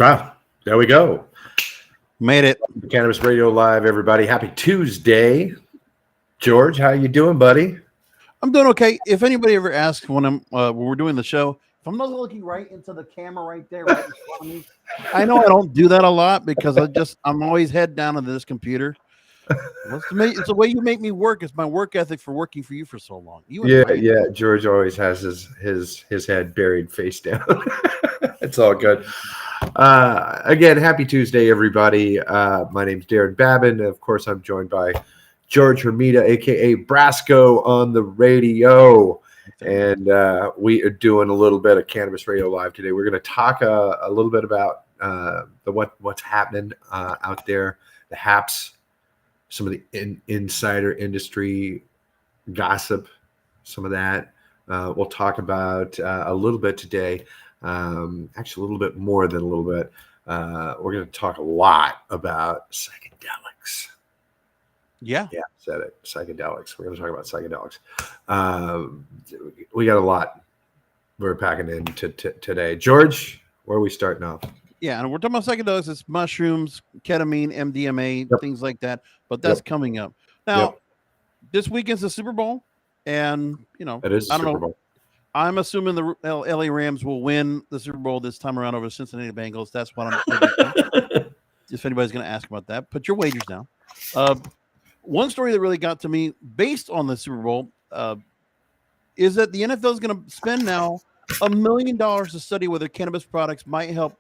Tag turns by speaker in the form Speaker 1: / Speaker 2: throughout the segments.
Speaker 1: Ah, there we go.
Speaker 2: Made it.
Speaker 1: Cannabis Radio Live, everybody. Happy Tuesday. George, how you doing, buddy?
Speaker 2: I'm doing okay. If anybody ever asks when we're doing the show, if I'm not looking right into the camera right there, right in front of me, I know I don't do that a lot because I'm always head down on this computer. It's the way you make me work. It's my work ethic for working for you for so long.
Speaker 1: Yeah. George always has his head buried face down. It's all good. Again, happy Tuesday, everybody. My name's Daron Babin. Of course, I'm joined by George Hermida, aka Brasco, on the radio. And we are doing a little bit of Cannabis Radio Live today. We're going to talk a little bit about what's happening out there, the haps, some of the insider industry gossip, some of that. We'll talk about a little bit today. Actually, a little bit more than a little bit. We're going to talk a lot about psychedelics.
Speaker 2: Yeah,
Speaker 1: said it. Psychedelics. We're going to talk about psychedelics. We got a lot we're packing in today. George, where are we starting off?
Speaker 2: Yeah, and we're talking about psychedelics. It's mushrooms, ketamine, MDMA, things like that. But that's coming up. Now, this weekend's the Super Bowl. And,
Speaker 1: it is Super Bowl.
Speaker 2: I'm assuming the LA Rams will win the Super Bowl this time around over the Cincinnati Bengals. That's what I'm thinking. If anybody's going to ask about that, put your wagers down. One story that really got to me based on the Super Bowl is that the NFL is going to spend now $1 million to study whether cannabis products might help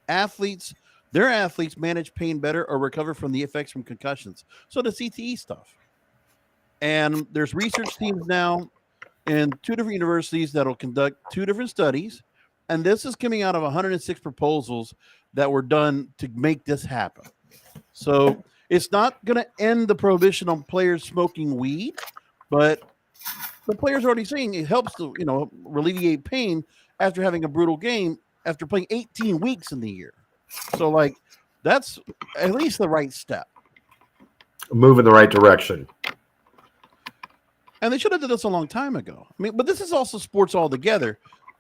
Speaker 2: their athletes manage pain better or recover from the effects from concussions. So the CTE stuff. And there's research teams now in 2 different universities that will conduct 2 different studies. And this is coming out of 106 proposals that were done to make this happen. So it's not going to end the prohibition on players smoking weed, but the players are already saying it helps to, alleviate pain after having a brutal game after playing 18 weeks in the year. So, that's at least the right step.
Speaker 1: Move in the right direction.
Speaker 2: And they should have done this a long time ago. I mean, but this is also sports altogether.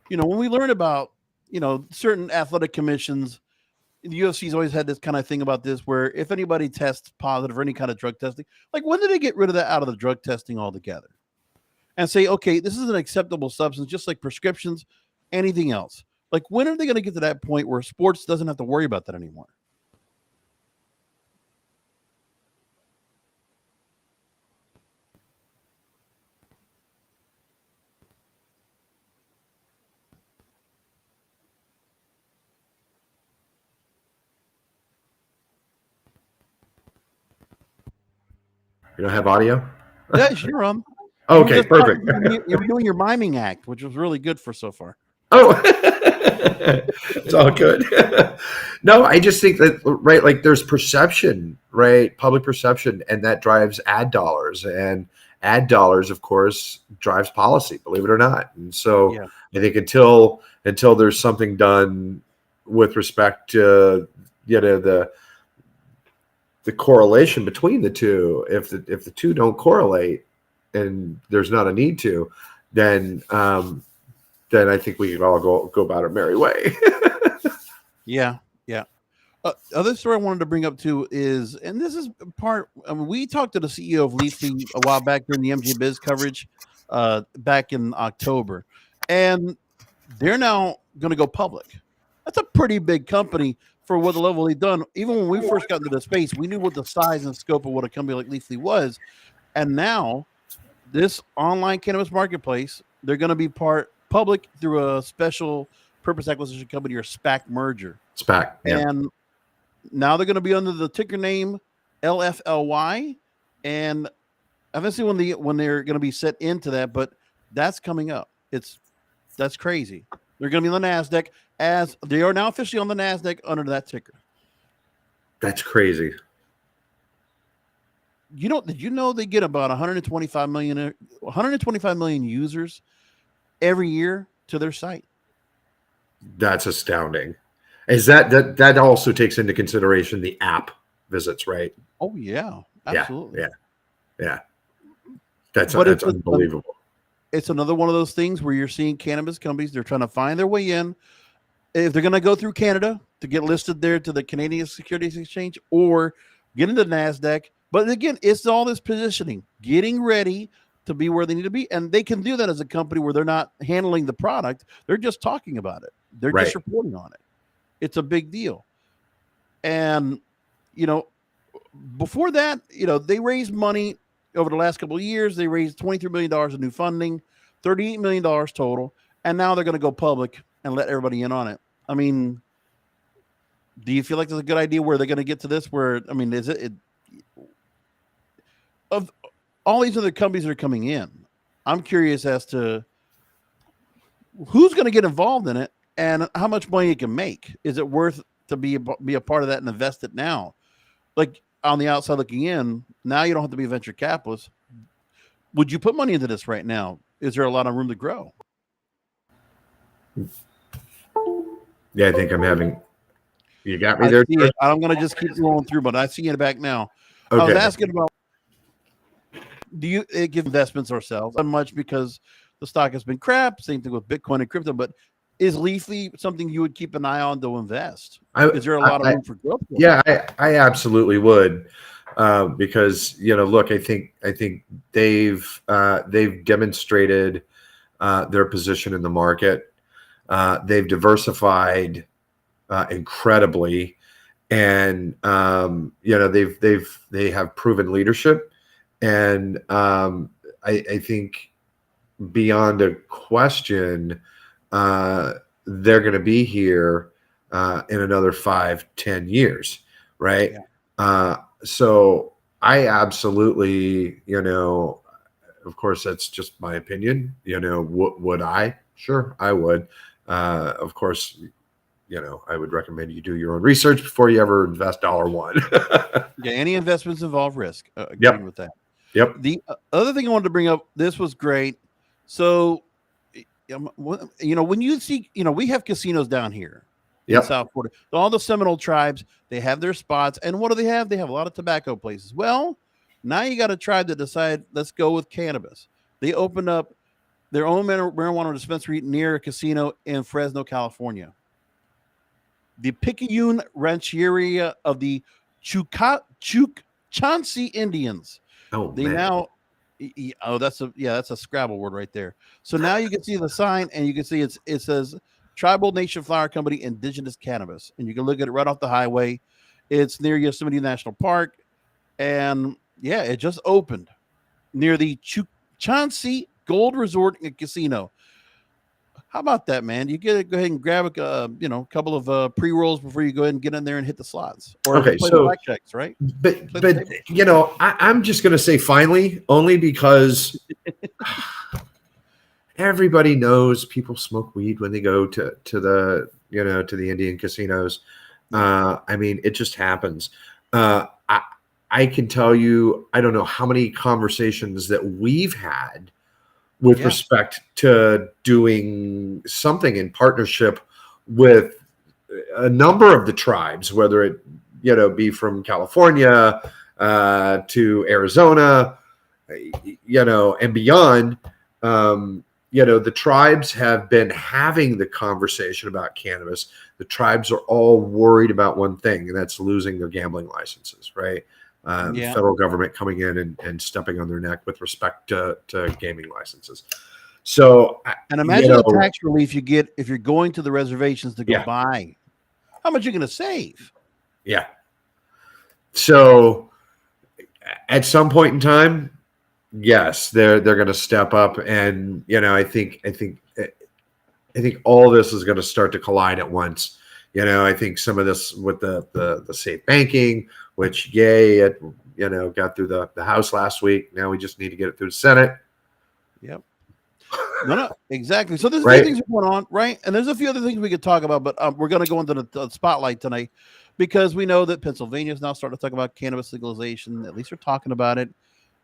Speaker 2: When we learn about, certain athletic commissions, the UFC's always had this kind of thing about this, where if anybody tests positive for any kind of drug testing, when did they get rid of that out of the drug testing altogether? And say, okay, this is an acceptable substance, just like prescriptions, anything else. When are they going to get to that point where sports doesn't have to worry about that anymore?
Speaker 1: You don't have audio?
Speaker 2: Yeah, you're on.
Speaker 1: Okay, perfect.
Speaker 2: You're doing your miming act, which was really good for so far.
Speaker 1: Oh, it's all good. No, I just think that, right, there's perception, right? Public perception, and that drives ad dollars. And ad dollars, of course, drives policy, believe it or not. And so I think until there's something done with respect to, the correlation between the two, if the two don't correlate and there's not a need to, then I think we can all go about our merry way.
Speaker 2: Yeah. Other story I wanted to bring up too is, and this is part, we talked to the CEO of Leafly a while back during the MJ Biz coverage back in October, and they're now going to go public. That's a pretty big company for what the level they've done. Even when we first got into the space, we knew what the size and scope of what a company like Leafly was. And now this online cannabis marketplace, they're going to be public through a special purpose acquisition company or SPAC merger.
Speaker 1: SPAC, yeah.
Speaker 2: And now they're going to be under the ticker name LFLY. And I haven't seen when they're going to be set into that, but that's coming up. That's crazy. They're going to be on the NASDAQ, as they are now officially on the NASDAQ under that ticker.
Speaker 1: That's crazy.
Speaker 2: Did you know they get about 125 million users every year to their site?
Speaker 1: That's astounding. Is that also takes into consideration the app visits, right?
Speaker 2: Oh yeah, absolutely.
Speaker 1: Yeah. That's unbelievable.
Speaker 2: It's another one of those things where you're seeing cannabis companies, they're trying to find their way in. if they're going to go through Canada to get listed there to the Canadian Securities Exchange or get into NASDAQ. But again, it's all this positioning, getting ready to be where they need to be. And they can do that as a company where they're not handling the product. They're just talking about it. They're just reporting on it. It's a big deal. And, before that, they raised money over the last couple of years. They raised $23 million in new funding, $38 million total. And now they're going to go public and let everybody in on it. I mean, do you feel like there's a good idea where they're going to get to this? Is it of all these other companies that are coming in? I'm curious as to who's going to get involved in it and how much money it can make. Is it worth to be a part of that and invest it now? Like on the outside looking in, now you don't have to be a venture capitalist. Would you put money into this right now? Is there a lot of room to grow?
Speaker 1: Yeah, I think I'm having. You got me there.
Speaker 2: I'm going to just keep rolling through, but I see it back now.
Speaker 1: Okay.
Speaker 2: I was asking about, do you give investments ourselves? Not much, because the stock has been crap. Same thing with Bitcoin and crypto. But is Leafly something you would keep an eye on to invest? Is there a lot of room for growth?
Speaker 1: Yeah, I absolutely would, because look, I think they've demonstrated their position in the market. They've diversified incredibly, and they have proven leadership, and I think beyond a question, they're going to be here in another 5-10 years, right? Yeah. So I absolutely, of course, that's just my opinion. Would I? Sure, I would. Of course, I would recommend you do your own research before you ever invest $1.
Speaker 2: Yeah, any investments involve risk.
Speaker 1: Agreeing
Speaker 2: with that.
Speaker 1: Yep.
Speaker 2: The other thing I wanted to bring up, this was great. So, when you see, we have casinos down here in South Florida. All the Seminole tribes, they have their spots. And what do they have? They have a lot of tobacco places. Well, now you got a tribe that decide, let's go with cannabis. They opened up their own marijuana dispensary near a casino in Fresno, California. The Picayune Rancheria of the Chukchansi Indians.
Speaker 1: Oh,
Speaker 2: they
Speaker 1: man.
Speaker 2: Now, that's a Scrabble word right there. So now you can see the sign, and you can see it says Tribal Nation Flower Company Indigenous Cannabis, and you can look at it right off the highway. It's near Yosemite National Park, and it just opened near the Chukchansi Gold Resort and Casino. How about that, man? You go ahead and grab a couple of pre-rolls before you go ahead and get in there and hit the slots. Or play the blackjacks, right?
Speaker 1: But I'm just going to say finally, only because everybody knows people smoke weed when they go to the Indian casinos. It just happens. I can tell you, I don't know how many conversations that we've had with respect to doing something in partnership with a number of the tribes, whether it be from California to Arizona, and beyond. The tribes have been having the conversation about cannabis. The tribes are all worried about one thing, and that's losing their gambling licenses, right? The federal government coming in and stepping on their neck with respect to gaming licenses. So,
Speaker 2: and imagine the tax relief you get if you're going to the reservations to go buy. How much are you going to save?
Speaker 1: Yeah. So, at some point in time, yes, they're going to step up, and I think all this is going to start to collide at once. I think some of this with the safe banking, which it got through the House last week. Now we just need to get it through the Senate.
Speaker 2: Yep. No, exactly. So there's things going on, right? And there's a few other things we could talk about, but we're going to go into the spotlight tonight because we know that Pennsylvania is now starting to talk about cannabis legalization. At least they're talking about it.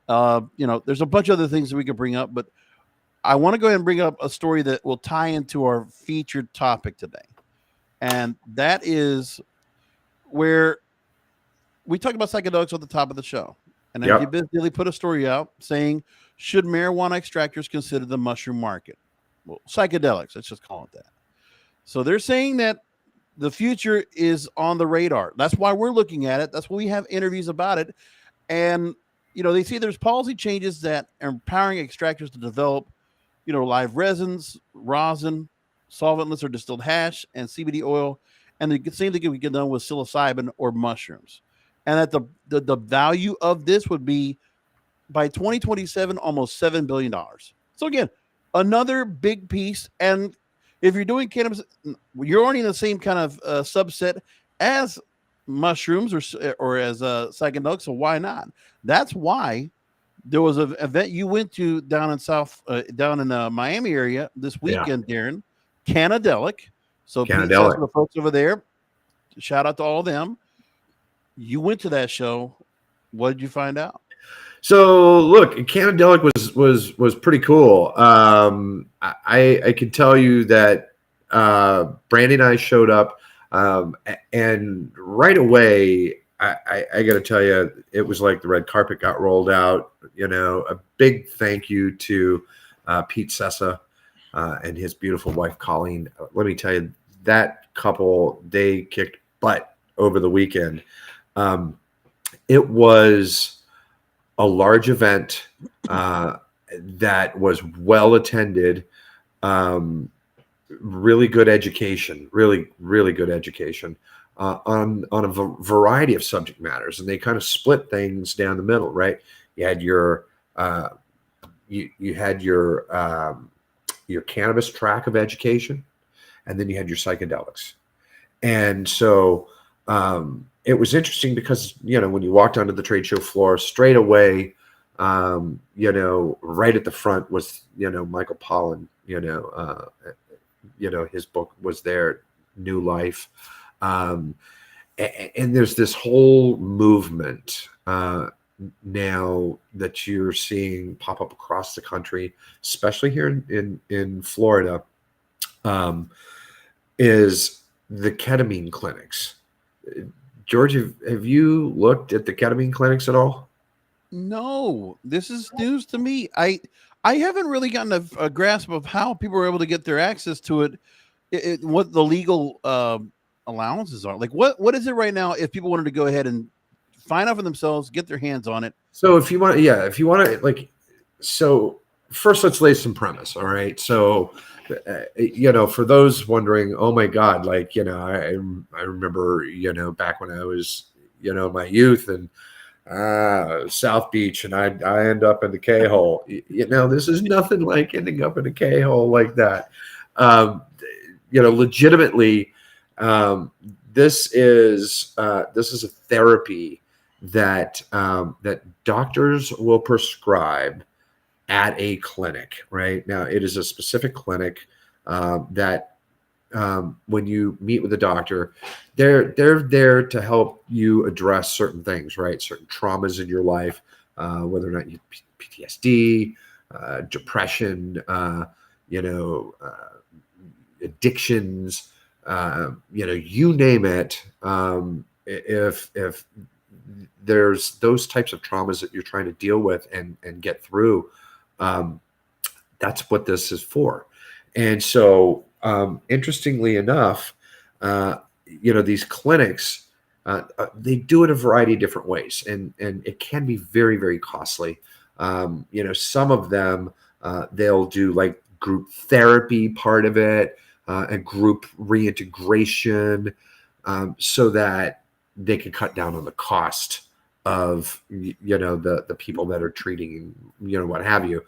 Speaker 2: There's a bunch of other things that we could bring up, but I want to go ahead and bring up a story that will tie into our featured topic today. And that is where we talked about psychedelics at the top of the show. And then Biz put a story out saying, should marijuana extractors consider the mushroom market? Well, psychedelics, let's just call it that. So they're saying that the future is on the radar. That's why we're looking at it. That's why we have interviews about it. And, they see there's policy changes that are empowering extractors to develop, live resins, rosin, solventless or distilled hash, and CBD oil. And the same thing can be done with psilocybin or mushrooms. And that the value of this would be by 2027 almost $7 billion. So again, another big piece. And if you're doing cannabis, you're already in the same kind of subset as mushrooms or as psychedelics. So why not? That's why there was an event you went to down in Miami area this weekend, Darren, Cannadelic. So Pete says to the folks over there, shout out to all of them. You went to that show. What did you find out?
Speaker 1: So look, Cannadelic was pretty cool. I can tell you that Brandy and I showed up, and right away, I got to tell you, it was like the red carpet got rolled out. A big thank you to Pete Sessa and his beautiful wife Colleen. Let me tell you, that couple, they kicked butt over the weekend. It was a large event that was well attended, really good education, really good education on a variety of subject matters, and they kind of split things down the middle, right? You had your you had your cannabis track of education, and then you had your psychedelics, and so. It was interesting because, when you walked onto the trade show floor straight away, right at the front was, Michael Pollan, his book was there, New Life. And there's this whole movement now that you're seeing pop up across the country, especially here in Florida, is the ketamine clinics. George, have you looked at the ketamine clinics at all?
Speaker 2: No, this is news to me. I haven't really gotten a grasp of how people are able to get their access to it, what the legal allowances are. Like, what is it right now if people wanted to go ahead and find out for themselves, get their hands on it?
Speaker 1: So if you want to, so first let's lay some premise, all right? So, for those wondering, oh my God, I remember, back when I was, in my youth and South Beach, and I end up in the K-hole. This is nothing like ending up in a K-hole like that. Legitimately, this is a therapy that doctors will prescribe at a clinic. Right now, it is a specific clinic that when you meet with a doctor, they're there to help you address certain things, right? Certain traumas in your life, whether or not you PTSD, depression, addictions, you name it. If there's those types of traumas that you're trying to deal with and get through, that's what this is for. And so, interestingly enough, these clinics, they do it a variety of different ways, and it can be very, very costly. Some of them, they'll do like group therapy part of it, and group reintegration, so that they can cut down on the cost of, the people that are treating, what have you.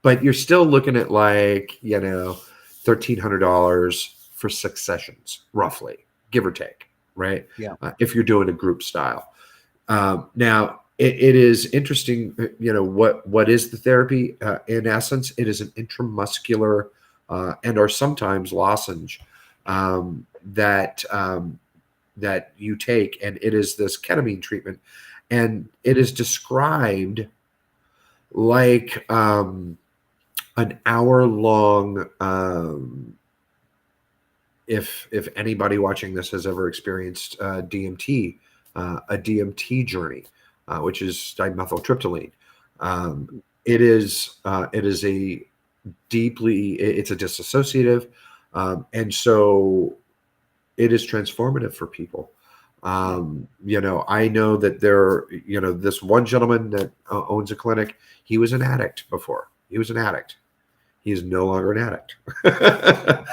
Speaker 1: But you're still looking at $1,300 for 6 sessions, roughly, give or take, right?
Speaker 2: Yeah.
Speaker 1: If you're doing a group style. Now, it is interesting, what is the therapy? In essence, it is an intramuscular and or sometimes lozenge that you take, and it is this ketamine treatment, and it is described like an hour-long. If anybody watching this has ever experienced DMT, a DMT journey, which is dimethyltryptamine, it is a deeply. It's a disassociative, and so it is transformative for people. I know that this one gentleman that owns a clinic. He was an addict before. He was an addict. He is no longer an addict.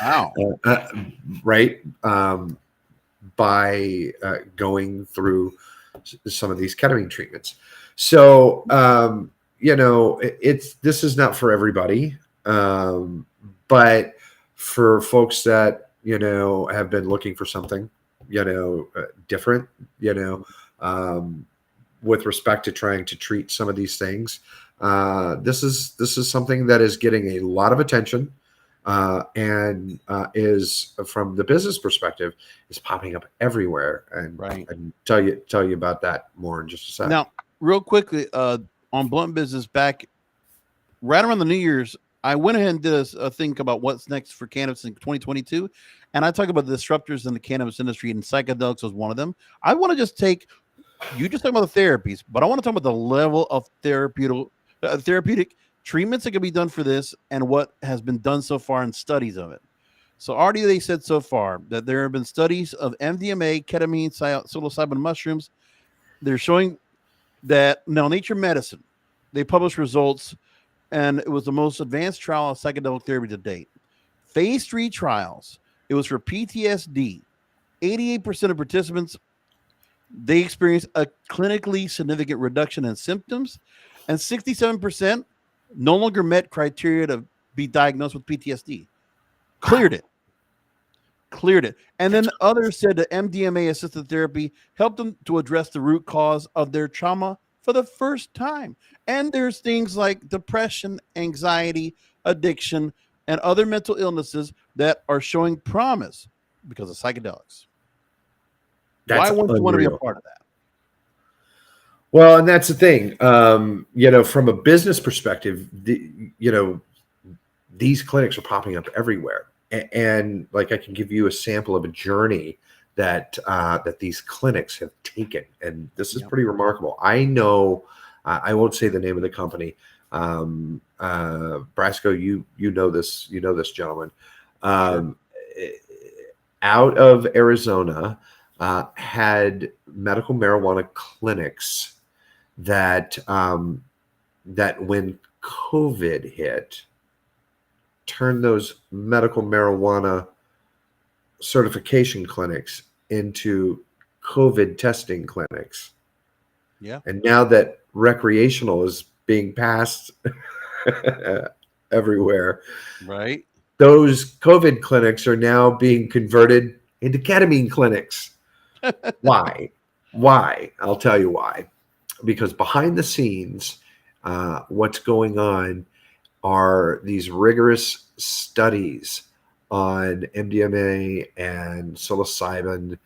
Speaker 2: Wow.
Speaker 1: Right. By going through some of these ketamine treatments. So, this is not for everybody. But for folks that, have been looking for something, different, with respect to trying to treat some of these things, this is something that is getting a lot of attention. And is, from the business perspective, is popping up everywhere, and
Speaker 2: Right.
Speaker 1: and tell you about that more in just a second.
Speaker 2: Now, real quickly, on Blunt Business, back right around the New Year's, I went ahead and did a thing about what's next for cannabis in 2022, and I talk about the disruptors in the cannabis industry, and psychedelics was one of them. I want to just take you just talking about the therapies, but I want to talk about the level of therapeutic treatments that can be done for this, and what has been done so far in studies of it. So already they said so far that there have been studies of MDMA, ketamine, psilocybin mushrooms. They're showing that now Nature Medicine, they published results, and it was the most advanced trial of psychedelic therapy to date. Phase 3 trials. It was for PTSD. 88% of participants, they experienced a clinically significant reduction in symptoms, and 67% no longer met criteria to be diagnosed with PTSD. Cleared it. And then others said that MDMA assisted therapy helped them to address the root cause of their trauma for the first time. And there's things like depression, anxiety, addiction, and other mental illnesses that are showing promise because of psychedelics.
Speaker 1: That's
Speaker 2: Why wouldn't you want to be a
Speaker 1: unreal.
Speaker 2: part of that?
Speaker 1: Well, and that's the thing. From a business perspective, these clinics are popping up everywhere, and like, I can give you a sample of a journey that these clinics have taken, and this is
Speaker 2: Yep.
Speaker 1: pretty remarkable. I know, I won't say the name of the company. Brasco, you know this gentleman, out of Arizona, had medical marijuana clinics that when COVID hit, turned those medical marijuana certification clinics into COVID testing clinics.
Speaker 2: Yeah.
Speaker 1: And now that recreational is being passed everywhere,
Speaker 2: Right.
Speaker 1: those COVID clinics are now being converted into ketamine clinics. Why? I'll tell you why. Because behind the scenes, what's going on are these rigorous studies on MDMA and psilocybin,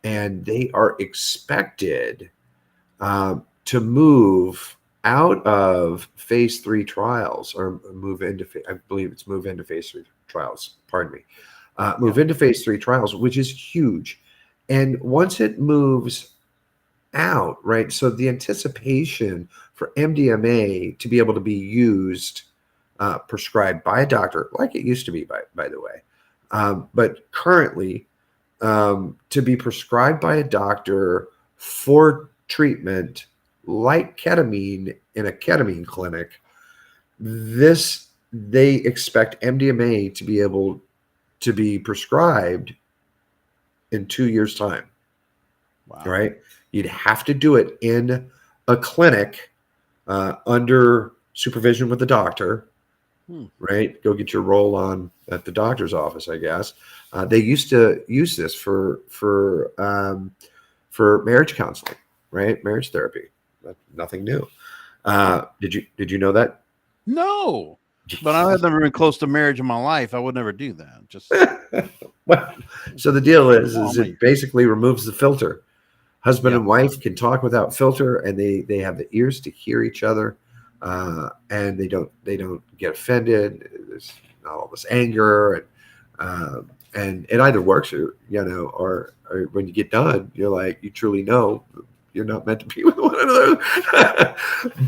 Speaker 1: and they are expected to move out of phase 3 trials, or move into, I believe it's move into phase 3 trials. Pardon me. Move into phase 3 trials, which is huge. And once it moves out, right? So the anticipation for MDMA to be able to be used, prescribed by a doctor, like it used to be, by the way, but currently, to be prescribed by a doctor for treatment like ketamine in a ketamine clinic, they expect MDMA to be able to be prescribed in 2 years' time.
Speaker 2: Wow.
Speaker 1: Right? You'd have to do it in a clinic, under supervision with the doctor. Right? Go get your roll on at the doctor's office, I guess. They used to use this for marriage counseling, right? Marriage therapy. Nothing new. Did you know that?
Speaker 2: No. But I've never been close to marriage in my life. I would never do that. Just
Speaker 1: Well, so the deal is it basically removes the filter. Husband and wife can talk without filter, and they have the ears to hear each other, and they don't get offended. There's not all this anger, and it either works, or when you get done, you're like, you truly know you're not meant to be with one another.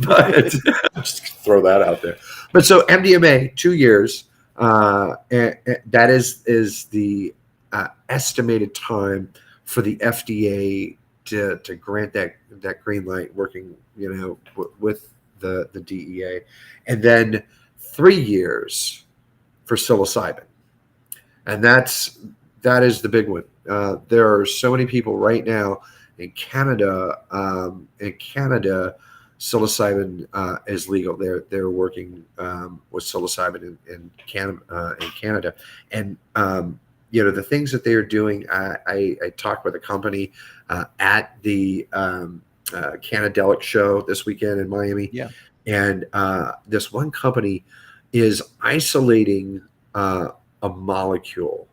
Speaker 1: But just throw that out there. But so MDMA, 2 years, and that is the estimated time for the FDA to grant that green light, working with the DEA, and then 3 years for psilocybin, and that is the big one. There are so many people right now in Canada. Psilocybin is legal. They're working with psilocybin in Canada, and the things that they are doing. I talked with a company at the Cannadelic show this weekend in Miami,
Speaker 2: Yeah.
Speaker 1: and this one company is isolating a molecule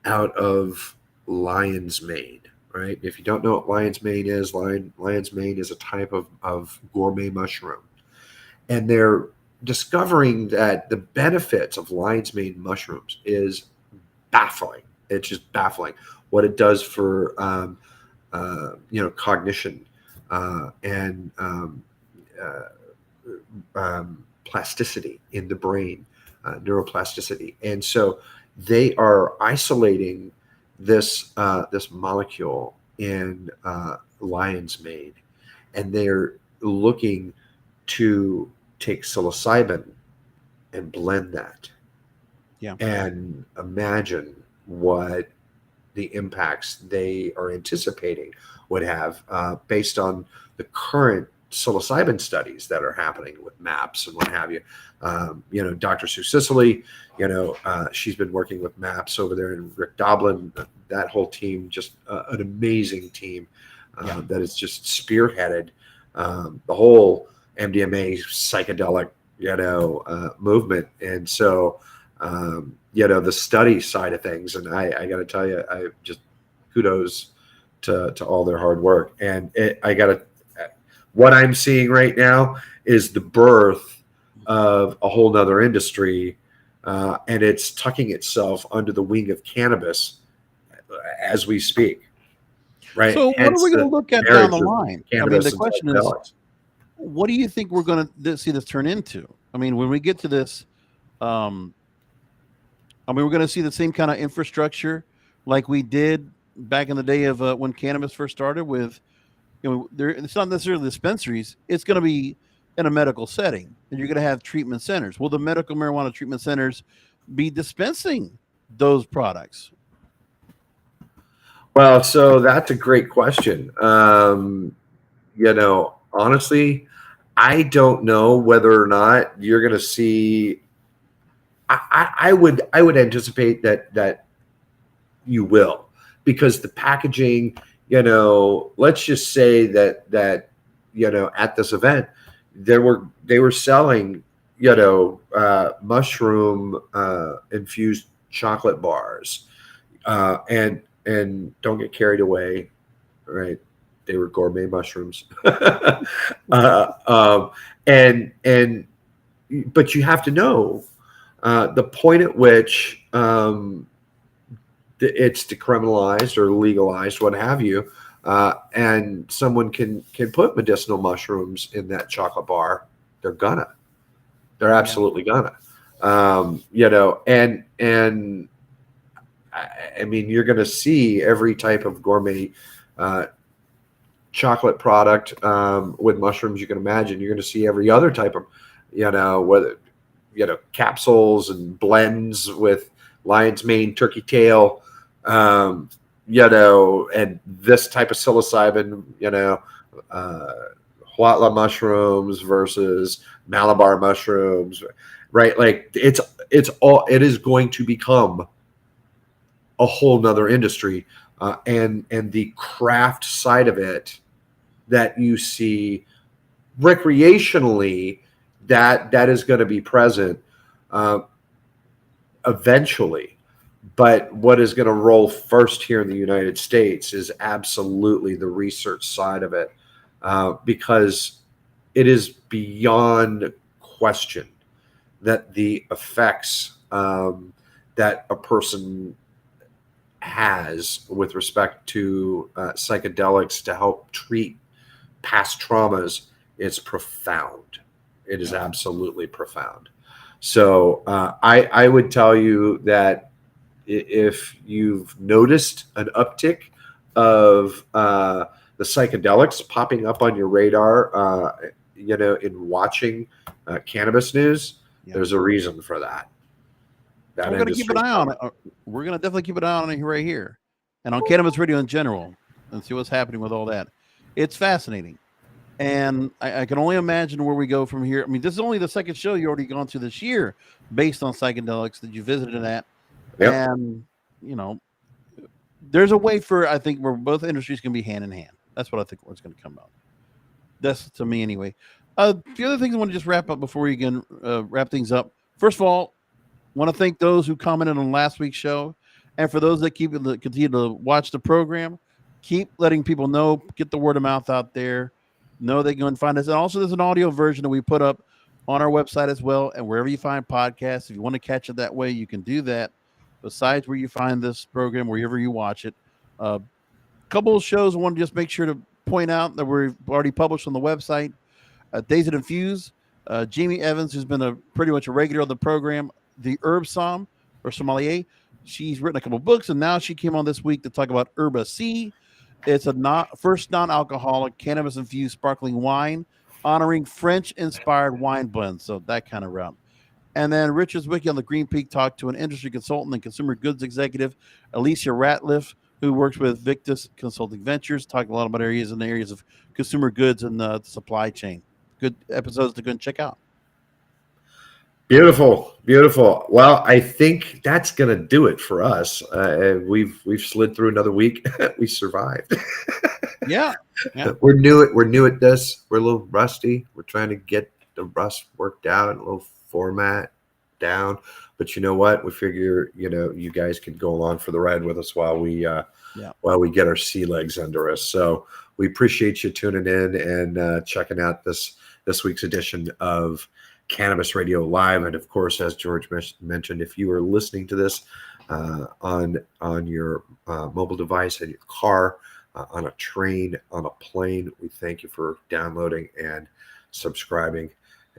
Speaker 1: out of lion's mane. Right? If you don't know what lion's mane is, lion's mane is a type of gourmet mushroom, and they're discovering that the benefits of lion's mane mushrooms is baffling. It's just baffling what it does for cognition and plasticity in the brain, neuroplasticity, and so they are isolating this molecule in lion's mane, and they're looking to take psilocybin and blend that.
Speaker 2: Yeah.
Speaker 1: And imagine what the impacts they are anticipating would have based on the current psilocybin studies that are happening with MAPS and what have you. Dr. Sue Sicily, she's been working with MAPS over there, and Rick Doblin, that whole team, just an amazing team that is just spearheaded the whole MDMA psychedelic, movement. And so, the study side of things, and I got to tell you, I just kudos to all their hard work. And what I'm seeing right now is the birth of a whole nother industry, and it's tucking itself under the wing of cannabis as we speak. Right.
Speaker 2: So what are we going to look at down the line? I mean, the question is, what do you think we're going to see this turn into? I mean, when we get to this, we're going to see the same kind of infrastructure like we did back in the day of when cannabis first started with, it's not necessarily dispensaries. It's going to be in a medical setting, and you're going to have treatment centers. Will the medical marijuana treatment centers be dispensing those products?
Speaker 1: Well, so that's a great question. Honestly, I don't know whether or not you're going to see. I would anticipate that you will, because the packaging. Let's just say that at this event, they were selling mushroom infused chocolate bars, and don't get carried away, right? They were gourmet mushrooms, but you have to know the point at which it's decriminalized or legalized, what have you, and someone can put medicinal mushrooms in that chocolate bar. They're absolutely gonna, and I mean, you're going to see every type of gourmet chocolate product with mushrooms you can imagine. You're going to see every other type of, whether capsules and blends with lion's mane, turkey tail, and this type of psilocybin, huatla mushrooms versus Malabar mushrooms, right? Like it is going to become a whole nother industry, and the craft side of it that you see recreationally, that is going to be present eventually. But what is going to roll first here in the United States is absolutely the research side of it, because it is beyond question that the effects that a person has with respect to psychedelics to help treat past traumas is profound. It is absolutely profound. So I would tell you that if you've noticed an uptick of the psychedelics popping up on your radar, in watching cannabis news, there's a reason for that.
Speaker 2: We're going to keep an eye on it. We're going to definitely keep an eye on it right here and on Cannabis Radio in general and see what's happening with all that. It's fascinating. And I can only imagine where we go from here. I mean, this is only the second show you've already gone to this year based on psychedelics that you visited at. Yep. And, there's a way for, I think, where both industries can be hand in hand. That's what I think what's going to come out. That's to me anyway. A few other things I want to just wrap up before we can wrap things up. First of all, want to thank those who commented on last week's show. And for those that continue to watch the program, keep letting people know, get the word of mouth out there. Know they can find us. And also, there's an audio version that we put up on our website as well. And wherever you find podcasts, if you want to catch it that way, you can do that. Besides where you find this program, wherever you watch it. A couple of shows I want to just make sure to point out that we've already published on the website. Days of Infuse. Jamie Evans, who's been pretty much a regular on the program. The Herb Som, or Sommelier. She's written a couple of books, and now she came on this week to talk about Herba C. It's a first non-alcoholic cannabis-infused sparkling wine, honoring French-inspired wine blends, so that kind of route. And then Richard's Wiki on the Green Peak talked to an industry consultant and consumer goods executive, Alicia Ratliff, who works with Victus Consulting Ventures, talking a lot about areas of consumer goods and the supply chain. Good episodes to go and check out.
Speaker 1: Beautiful. Well, I think that's gonna do it for us. We've slid through another week. We survived.
Speaker 2: Yeah.
Speaker 1: We're new at this. We're a little rusty. We're trying to get the rust worked out, a little format down. But you know what? We figure you guys can go along for the ride with us while we get our sea legs under us. So we appreciate you tuning in and checking out this week's edition of Cannabis Radio Live. And of course, as George mentioned, if you are listening to this on your mobile device, in your car, on a train, on a plane, we thank you for downloading and subscribing.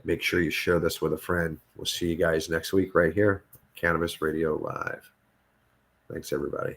Speaker 1: Make sure you share this with a friend. We'll see you guys next week right here, Cannabis Radio Live. Thanks, everybody.